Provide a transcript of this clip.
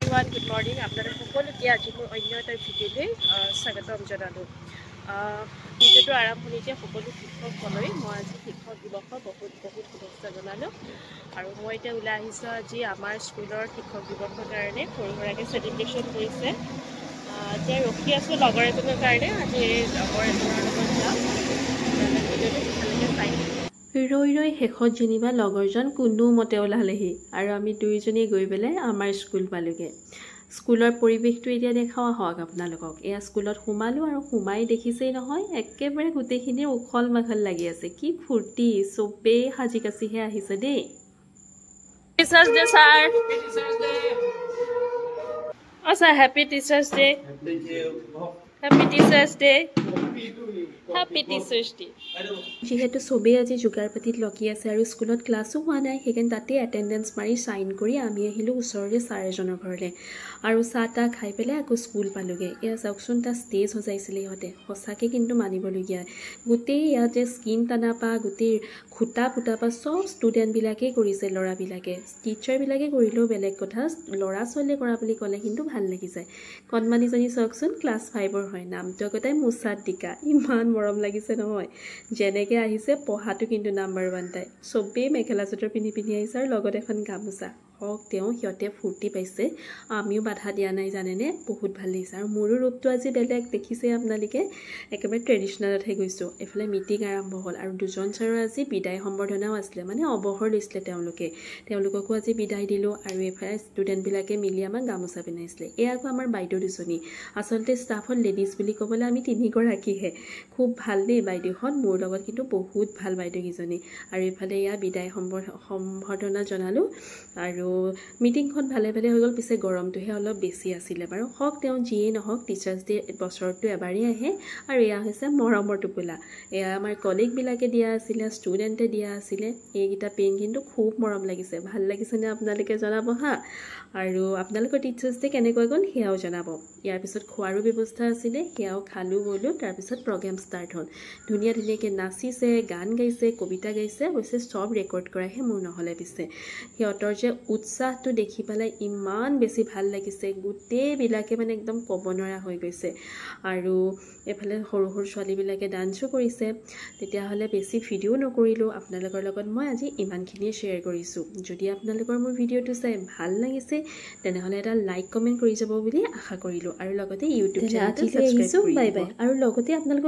everyone, good morning. আপনাদেৰ সকলোকে আজি মোৰ অন্য এটা ভিডিঅ'লৈ স্বাগতম জনালোঁ। ভিডিঅ'টো আৰম্ভণিতে সকলো শিক্ষকলৈ মই আজি শিক্ষক দিৱসৰ বহুত শুভেচ্ছা জনালোঁ। আৰু মই এতিয়া ওলাই আহিছোঁ আজি আমাৰ স্কুলৰ শিক্ষক দিৱসৰ কাৰণে সৰু সুৰাকৈ চেলিব্ৰেশ্যন কৰিছে। এতিয়া ৰখি আছোঁ লগৰ এজনৰ কাৰণে। আজি লগৰ এজনৰ লগত যাম। ভিডিঅ'টো ভালকৈ চাই ৰৈ ৰৈ শেষত যেনিবা লগৰজন কোনোমতে ওলালেহি আৰু আমি দুয়োজনেই গৈ পেলাই আমাৰ স্কুল পালোগৈ। স্কুলৰ পৰিৱেশটো এতিয়া দেখাওঁ আহক আপোনালোকক। এয়া স্কুলত সোমালোঁ আৰু সোমাই দেখিছেই নহয়, একেবাৰে গোটেইখিনি উখল মাখল লাগি আছে। কি ফূৰ্তি, চবেই সাজি কাচিহে আহিছে দেই। Teachers day sir. অঁ sir, happy teachers day. Happy teachers day. Happy teachers day. যিহেতু চবেই আজি যোগাৰ পাতিত লগি আছে আৰু স্কুলত ক্লাছো হোৱা নাই, সেইকাৰণে তাতে এটেণ্ডেঞ্চ মাৰি চাইন কৰি আমি আহিলোঁ ওচৰৰে ছাৰ এজনৰ ঘৰলৈ আৰু চাহ তাহ খাই পেলাই আকৌ স্কুল পালোগৈ। এয়া চাওকচোন, তাত ষ্টেজ সজাইছিলে ইহঁতে, সঁচাকৈ কিন্তু মানিবলগীয়া। গোটেই ইয়াতে স্কিন টানা পা গোটেই খুটা ফুটা পা চব ষ্টুডেণ্টবিলাকেই কৰিছে, ল'ৰাবিলাকে। টিচাৰবিলাকে কৰিলেও বেলেগ কথা, ল'ৰা ছোৱালীয়ে কৰা বুলি ক'লে কিন্তু ভাল লাগি যায়। কণমানিজনী চাওকচোন, ক্লাছ 5ৰ হয়, নামটো আগতে মুছাদ্দিকা। ইমান মৰম লাগিছে নহয়। যেনেকৈ আহিছে পঢ়াটো কিন্তু নাম্বাৰ 1 তাই। চবেই মেখেলা চাদৰ পিন্ধি আহিছে আৰু লগত এখন গামোচা। হওক তেওঁ, সিহঁতে ফূৰ্তি পাইছে, আমিও বাধা দিয়া নাই জানেনে। বহুত ভাল লাগিছে। আৰু মোৰো ৰূপটো আজি বেলেগ দেখিছে আপোনালোকে, একেবাৰে ট্ৰেডিশ্যনেলতহে গৈছোঁ। এইফালে মিটিং আৰম্ভ হ'ল আৰু দুজন ছাৰৰ আজি বিদায় সম্বৰ্ধনাও আছিলে, মানে অৱসৰ লৈছিলে তেওঁলোককো আজি বিদায় দিলোঁ। আৰু এইফালে ষ্টুডেণ্টবিলাকে মিলি আমাক গামোচা পিন্ধাইছিলে। এয়া আকৌ আমাৰ বাইদেউ দুজনী, আচলতে ষ্টাফত লেডিজ বুলি ক'বলৈ আমি 3গৰাকীহে। খুব ভাল দেই বাইদেউখন, মোৰ লগত কিন্তু বহুত ভাল বাইদেউকেইজনী। আৰু এইফালে এয়া বিদায় সম্বৰ্ধনা জনালোঁ আৰু মিটিংখন ভালে হৈ গ'ল। পিছে গৰমটোহে অলপ বেছি আছিলে বাৰু। হওক তেওঁ, যিয়েই নহওক, টিচাৰ্ছ ডে বছৰটো এবাৰেই আহে আৰু এয়া হৈছে মৰমৰ টোপোলা। এয়া আমাৰ কলিগবিলাকে দিয়া আছিলে, ষ্টুডেণ্টে দিয়া আছিলে। এইকেইটা পেন কিন্তু খুব মৰম লাগিছে। ভাল লাগিছেনে আপোনালোকে জনাব হা। আৰু আপোনালোকৰ টিচাৰ্ছ ডে কেনেকৈ গ'ল সেয়াও জনাব। ইয়াৰ পিছত খোৱাৰো ব্যৱস্থা আছিলে, সেয়াও খালোঁ বলোঁ। তাৰপিছত প্ৰগ্ৰেম ষ্টাৰ্ট হ'ল। ধুনীয়াকৈ নাচিছে, গান গাইছে, কবিতা গাইছে। অৱশ্যে চব ৰেকৰ্ড কৰাহে মোৰ নহ'লে। পিছে সিহঁতৰ যে উৎসাহটো দেখি পেলাই ইমান বেছি ভাল লাগিছে, গোটেইবিলাকে মানে একদম ক'ব নোৱাৰা হৈ গৈছে। আৰু এইফালে সৰু ছোৱালীবিলাকে ডান্সো কৰিছে। তেতিয়াহ'লে বেছি ভিডিঅ' নকৰিলোঁ, আপোনালোকৰ লগত মই আজি ইমানখিনিয়ে শ্বেয়াৰ কৰিছোঁ। যদি আপোনালোকৰ মোৰ ভিডিঅ'টো চাই ভাল লাগিছে তেনেহ'লে এটা লাইক কমেণ্ট কৰি যাব বুলি আশা কৰিলোঁ। আৰু লগতে ইউটিউব চেনেলটো ছাবস্ক্ৰাইব কৰি দিব। আৰু লগতে আপোনালোকক